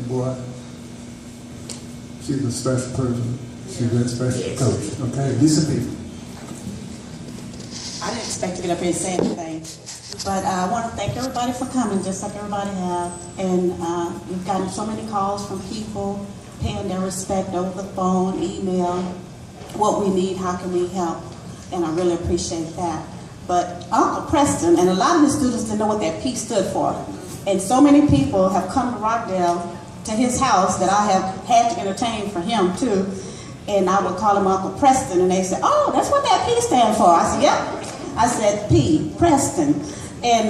boy. She's a special person. She's a special coach. Okay, decent people. I didn't expect to get up here and say anything, but I want to thank everybody for coming, just like everybody have. And we've gotten so many calls from people paying their respect over the phone, email, what we need, how can we help, and I really appreciate that. But Uncle Preston and a lot of his students didn't know what that P stood for. And so many people have come to Rockdale to his house that I have had to entertain for him too. And I would call him Uncle Preston, and they said, "Oh, that's what that P stands for." I said, "Yep." I said, P, Preston. And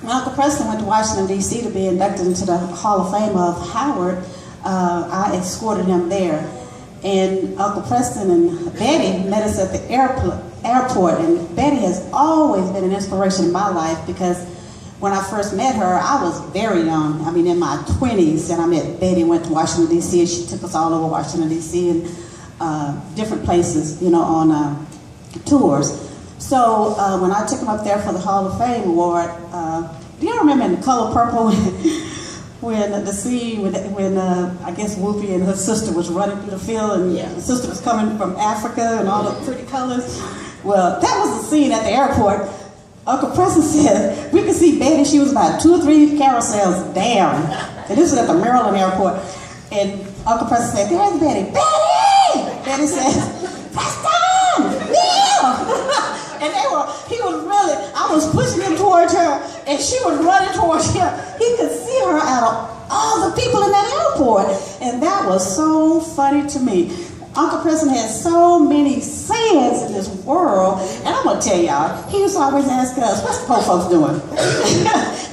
when Uncle Preston went to Washington, D.C. to be inducted into the Hall of Fame of Howard, I escorted him there. And Uncle Preston and Betty met us at the airport, and Betty has always been an inspiration in my life because when I first met her, I was very young. I mean, in my 20s, and I met Betty, went to Washington, D.C., and she took us all over Washington, D.C. and different places, you know, on tours. So when I took him up there for the Hall of Fame award, do you remember in The Color Purple when the scene when I guess Whoopi and her sister was running through the field, and the sister was coming from Africa and all the pretty colors? Well, that was the scene at the airport. Uncle Preston said we could see Betty. She was about 2 or 3 carousels down, and this was at the Maryland airport. And Uncle Preston said, "There's Betty." Betty! Betty says, "Preston! Neil!" And I was pushing him towards her, and she was running towards him. He could see her out of all the people in that airport. And that was so funny to me. Uncle Preston has so many sayings in this world, and I'm going to tell y'all, he used to always ask us, "What's the poor folks doing?"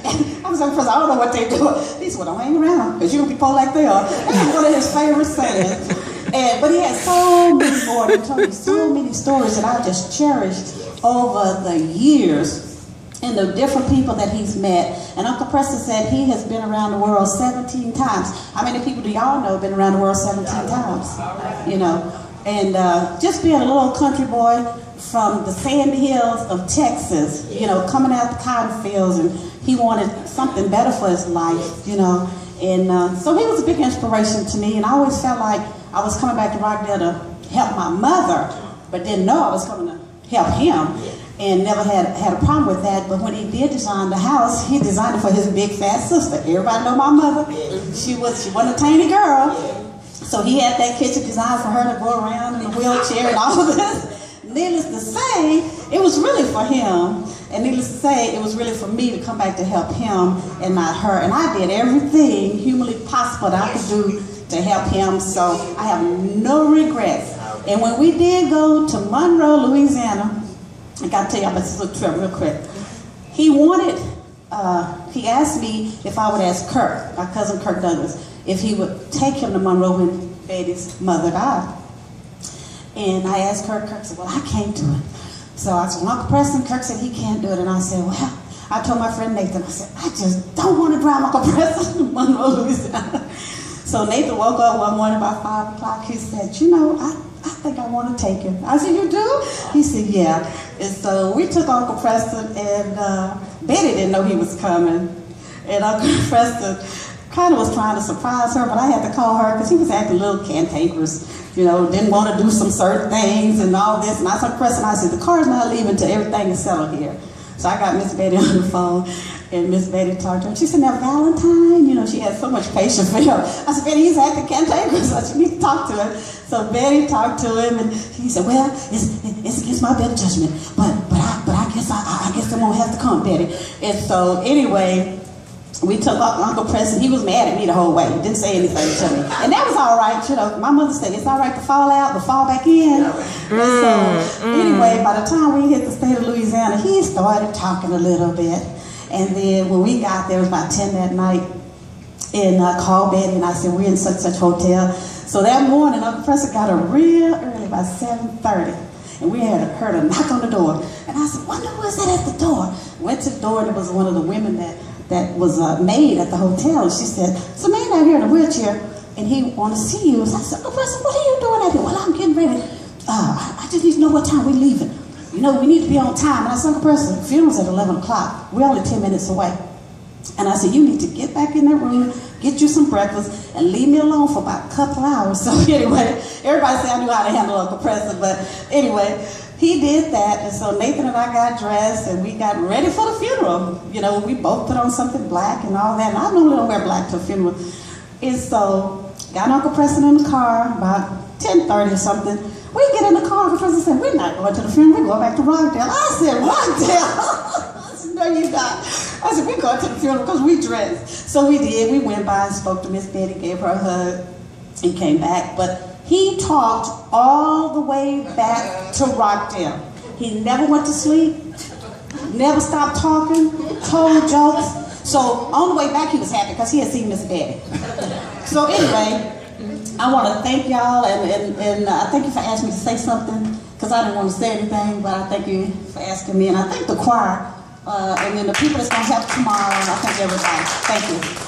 And I was like, "I don't know what they're doing." He said, "Well, don't hang around, because you're going to be poor like they are." That was one of his favorite sayings. But he had so many more. He told me so many stories that I just cherished over the years and the different people that he's met. And Uncle Preston said he has been around the world 17 times. How many people do y'all know have been around the world 17 times? You know, and just being a little country boy from the sandy hills of Texas, you know, coming out the cotton fields, and he wanted something better for his life, you know. And so he was a big inspiration to me, and I always felt like I was coming back to Rockdale to help my mother, but didn't know I was coming to help him, and never had a problem with that. But when he did design the house, he designed it for his big fat sister. Everybody know my mother. She wasn't a tiny girl, so he had that kitchen designed for her to go around in a wheelchair and all of this. Needless to say, it was really for him, and needless to say, it was really for me to come back to help him and not her. And I did everything humanly possible that I could do to help him, so I have no regrets. And when we did go to Monroe, Louisiana, I got to tell you about this little trip real quick. He asked me if I would ask Kirk, my cousin Kirk Douglas, if he would take him to Monroe when Betty's mother died. And I asked Kirk said, "Well, I can't do it." So I said, "Well, Uncle Preston," Kirk said he can't do it. And I said, "Well," I told my friend Nathan, I said, "I just don't want to drive Uncle Preston to Monroe, Louisiana." So Nathan woke up one morning about 5 o'clock. He said, "You know, I think I want to take him." I said, "You do?" He said, "Yeah." And so we took Uncle Preston, and Betty didn't know he was coming. And Uncle Preston kind of was trying to surprise her, but I had to call her because he was acting a little cantankerous, you know, didn't want to do some certain things and all this. And I told Preston, I said, "The car's not leaving until everything is settled here." So I got Miss Betty on the phone, and Miss Betty talked to her. She said, "Now, Valentine," you know, she had so much patience for him. I said, "Betty, he's acting cantankerous. I said, you need to talk to him." So Betty talked to him, and he said, "Well, it's against my better judgment, but I guess I won't have to come, Betty." And so anyway, we took Uncle Preston. He was mad at me the whole way. He didn't say anything to me, and that was all right. You know, my mother said it's all right to fall out, but fall back in. And so anyway, by the time we hit the state of Louisiana, he started talking a little bit. And then when we got there, it was about 10 that night, and I called Betty, and I said, "We're in such hotel." So that morning, Uncle Preston got up real early, about 7:30, and we had heard a knock on the door. And I said, "Wonder who is that at the door?" Went to the door, and it was one of the women that was a maid at the hotel. And she said, "There's a man out here in a wheelchair, and he wants to see you." So I said, "Uncle Preston, what are you doing out here?" "Well, I'm getting ready. I just need to know what time we're leaving. You know, we need to be on time." And I said, "Uncle Preston, the funeral's at 11 o'clock. We're only 10 minutes away." And I said, you need to get back in that room, get you some breakfast, and leave me alone for about a couple hours. So anyway, everybody said I knew how to handle Uncle Preston, but anyway, he did that. And so Nathan and I got dressed, and we got ready for the funeral. You know, we both put on something black and all that. And I normally don't wear black to a funeral. And so, got Uncle Preston in the car about 10:30 or something. We get in the car, Uncle Preston said, we're not going to the funeral, we're going back to Rockdale. I said, Rockdale? I said, no, you're not. I said, we're going to the funeral because we dressed. So we did. We went by and spoke to Miss Betty, gave her a hug, and came back. But he talked all the way back to Rockdale. He never went to sleep, never stopped talking, told jokes. So on the way back, he was happy because he had seen Miss Betty. So anyway, I want to thank y'all, and thank you for asking me to say something, because I didn't want to say anything, but I thank you for asking me, and I thank the choir, and then the people that's going to help tomorrow, and I thank everybody. Thank you.